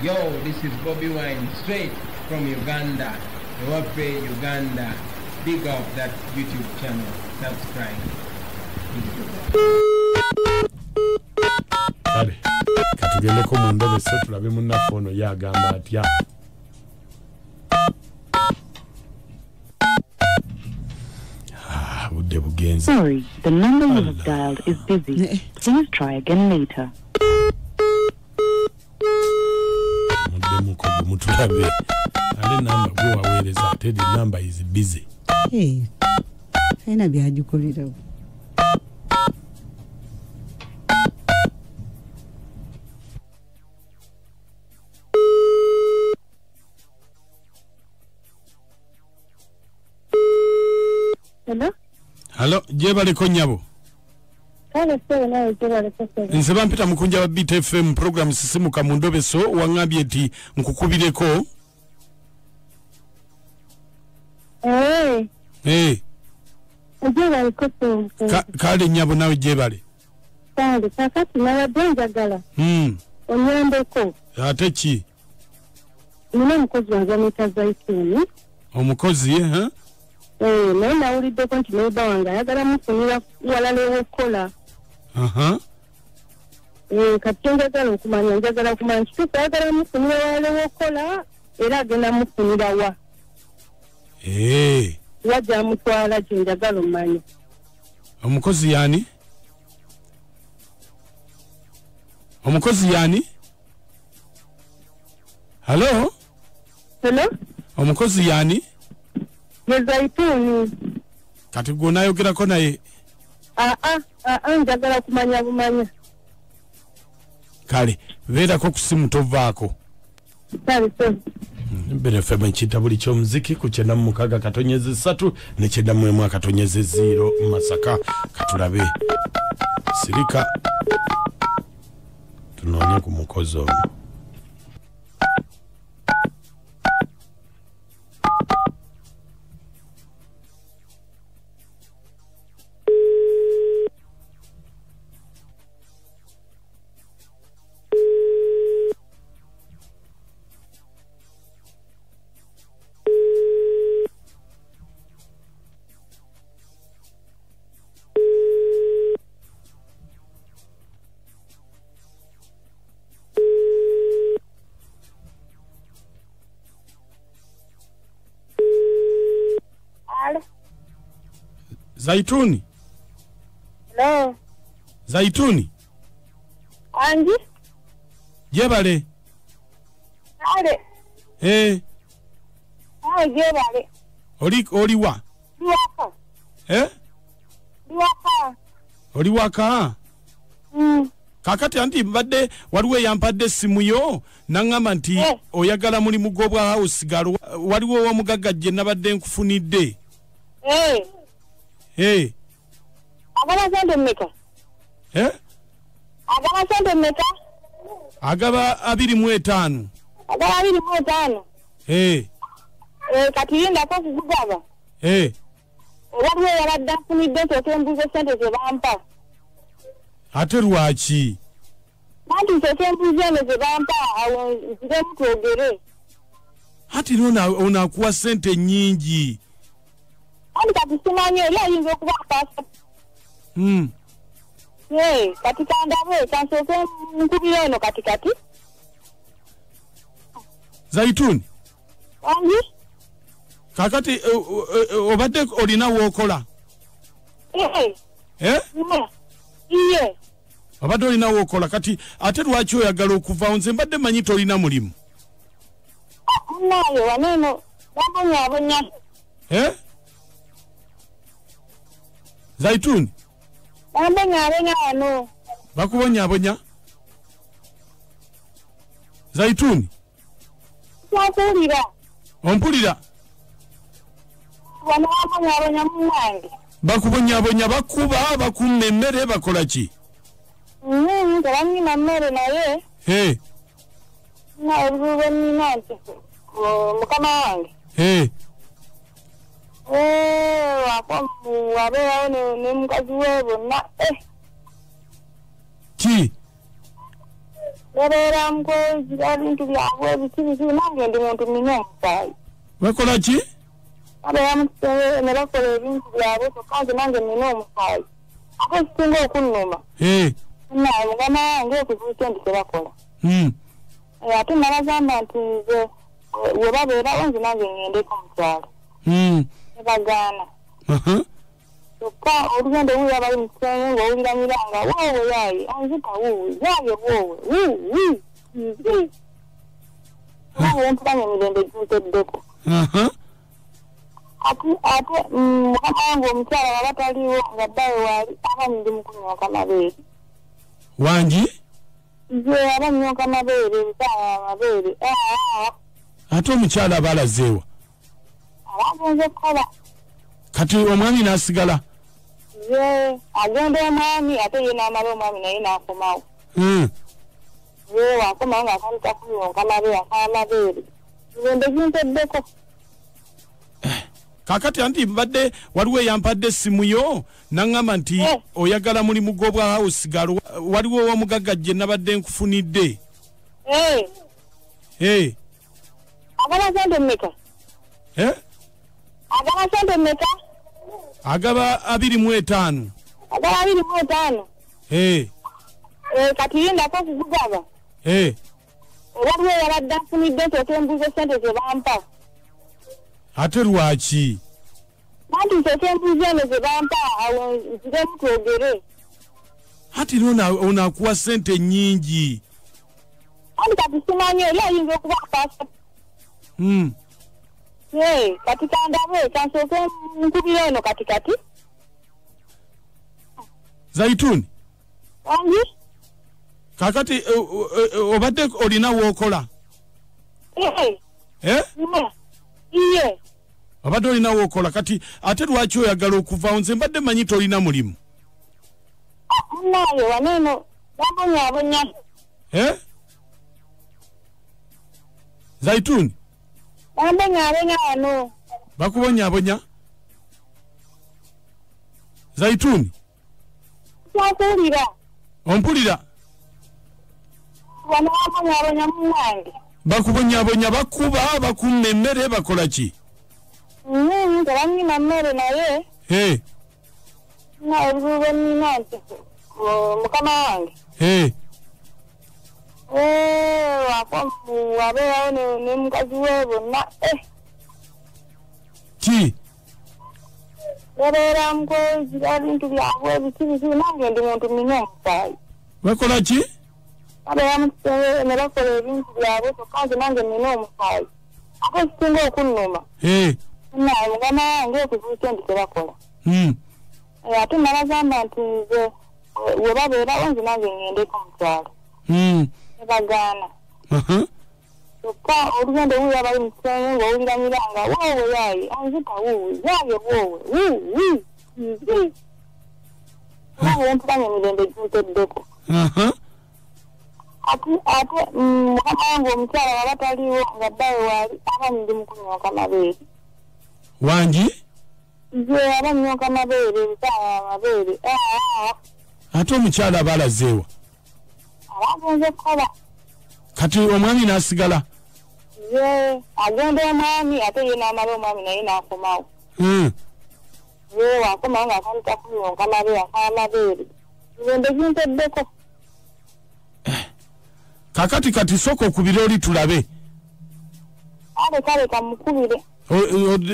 Yo, this is Bobby Wine, straight from Uganda. Wape Uganda. Big up that YouTube channel. Subscribe. Kale, katugende ko mu Endobeso tulabe munaffe ono yagamba atya. Budde bugenze. Sorry, the number you have dialed is busy. Please try again later. Mutulabe. Ale number go aweereza ate the number is busy. Hey. Aina byajukulira. Hello, jebale ko nyabo. Kale sewe nawe jebale ko sewe. Nze bampita mukunja wa Beat FM program sisimuka mu Endobeso wangambye eti nkukubireko. Jebale ko sewe. Kale nyabo nawe jebale. Kale kakati nawe njagala. Onyambeko. Ate ki? Nina mukozi wange amita Zaituni. Omukozi ha? Naye nawuliddeko nti neiba wange ayagala mufunira walala ew'okukola. Kati njagala okumanya kituufu ayagala mufunira walala ew'okukola era agenda mufunira wa. Wajja amutwala gye njagala omanya. Omukozi yani? Omukozi yani? Hello? Hello? Omukozi yani? Zaituni. Kati gwe nayogerako naye? Njagala kumanya bumanya. Kale, beerako ku simu tovaako. Kale so. Mbere fema nchita buli ky'omuziki ku 96.3 ne 91.0 Masaka katulabe. Sirika tunoonye ku mukozi ono. Zaituni? Hello. Zaituni? Anji? Jebale? Ale. Jebale. Oli wa? Lwaka. Lwaka. Oli waka? Kakati anti mbadde waliwo yampadde simu yo nangamba nti oyagala mulimu gw'obwa house galo waliwo omugagga gye nabadde nkufunidde. Agaba sente mmeka? Agaba sente mmeka? Agaba 25. Agaba 25? Kati yindako okugugaba? Waliwo yabadde afunidde nti sente ze bampa. Ate lwaki? Nanti nsembuze eno ze bampa awo nziremu twogere. Ati onaakuwa sente nyingi. Andi kati simanyi oli ayinza okuba akasa. Kati kandabe kansooke nkubira eno kati. Zaituni? Anji? Kakati obadde olina w'okola? Iye. Obadde olina w'okola kati ate lwaki oyagala okuva nze mbadde manyi tolina mulimu? Nayo waneno babonyabonya. Zaituni? Babonyabonya wano. Bakubonyabonya? Zaituni? Nkuwulira. Ompulira? Wano babonyabonya munange. Bakubonyabonya bakuba bakumma emmere bakola ki? Tebanyima mmere naye. Obuzibu nina nti mukama wange. Wabeerawo ne mukazi we bonna. Ki? Era Nkoye zirali bintu byabwe bikibiki nange ndi muntu nina omusaayi. Bakola ki? Abeera mu kisenge ne bakola ebintu byabwe kyokka nze nange nina omusaayi. Ate ekisinga okunnuma. Naye mugamba wange okuzibu kyendi tebakola. Ate nabagamba nti nze we babeerawo nze nange ŋŋendeko mu kyalo. Ne bagaana. Kyokka olugendo wuuyo abali mu kisenge ng'owulira miranga woowe yaayi onzita wuuwe yaaye woowe nange mpulanye emirembe ginteddeko. Ate mukama wange omukyala waba taliwo nga bbawe waali aba ndi mu kunyooka mabeere. Wangi? Nze aba nyooka mabeere ebisaawa amabeere. Ate omukyala aba alazeewa? Abagenze kukola. Kati omwami n'asigala? Ye agenda omwami ate ye n'amala omwami naye n'akomawo. Ye wakomawo ng'atandika kunyooka mabeere ak'amabeere. Mirembe ginteddeko. Kakati anti mbadde waliwo eyampadde essimu yo naŋŋamba nti oyagala mulimu gw'obwa house girl waliwo ow'omugagga gye nabadde nkufunidde. Agaba sente mmeka? Agaba sente mmeka? Agaba 25. Agaba 25? Kati yindako okuzigaba? Waliwo eyabadde afunidde nti otembuuza sente ze bampa. Ate lwaki? Nanti nsetembuuza eno ze bampa awo nziremu twogere. Ati ono akuwa sente nnyingi. Andi kati simanyi oli ayinza okuba akaasa. Kati kandabe kansooke nkubira eno katikati. Zaituni? Wangi? Kakati obadde olina w'okola? Iye. Obadde olina w'okola kati ate lwaki oyagala okuvawo? Nze mbadde manyi tolina mulimu. Munnaayo waneeno bambonyaabonya. Zaituni? Bambonyaabonya wano. Bakubonyaabonya? Zaituni? Kyakuwulira. Ompulira? Wano bambonyaabonya munnange. Bakubonyaabonya bakuba bakumma emmere bakola ki? Tebanyima mmere naye. Ebizibu nnina nti mukama wange. Wabeerawo ne mukazi we bonna. Ki? Babeera Nkoye zirali bintu byabwe bikibiki nange ndi muntu nina omusaayi. Bakola ki? Abeera mu kisenge ne bakola ebintu byabwe kyokka nze nange nina omusaayi. Ate ekisinga okunnuma. Naye mugamba wange okuzibu kyendi tebakola. Ate nabagamba nti nze we babeerawo nze nange ŋŋendeko mu kyalo. Ne bagaana. Kyokka olugendo wuuyo abali mu kisenge ng'owulira miranga woowe yaayi onzita wuuwe yaaye woowe nange mpulanye emirembe ginteddeko. Ate mukama wange omukyala waba taliwo nga bbawe waali aba ndi mu kunyooka mabeere. Wangi? Nze aba nyooka mabeere ebisaawa amabeere. Ate omukyala aba alazeewa? Abagenze kukola. Kati omwami n'asigala? Ye agenda omwami ate ye n'amala omwami naye n'akomawo. Ye wakomawo ng'atandika kunyooka mabeere ak'amabeere. Mirembe ginteddeko. Kakati sooka okubire oli tulabe. Leka mukubire.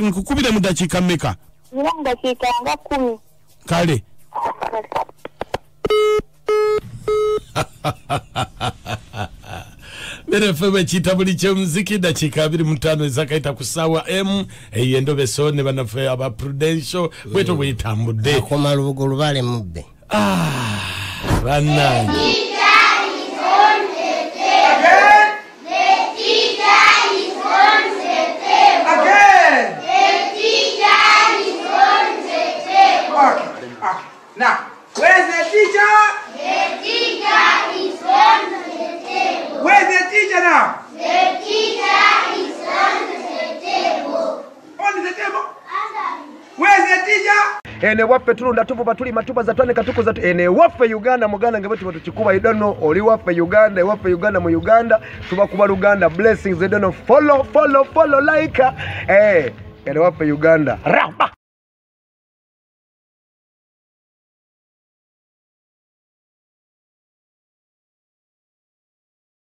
Nkukubire mu dakiika mmeka? Nina mu dakiika nga 10. Kale. Bere febe chita buli ky'omuziki dakiika 25 ezakaita ku ssaawa M Endobeso ne banafe aba Prudential bweto bwetambudde. Akoma lubugo lubale mubbe. Bannange. Now, where's the teacher? The teacher is on the table. Where's the teacher now? The teacher is on the table. On the table? Under. Where's the teacher? ene waffe tulunda tuvuba tuli matuba za twane katukuza ene waffe Uganda muganda ngebe tuba tukikuba I don't know oli waffe Uganda waffe Uganda mu Uganda tuba kuba Uganda blessings I don't know follow like ene waffe Uganda raba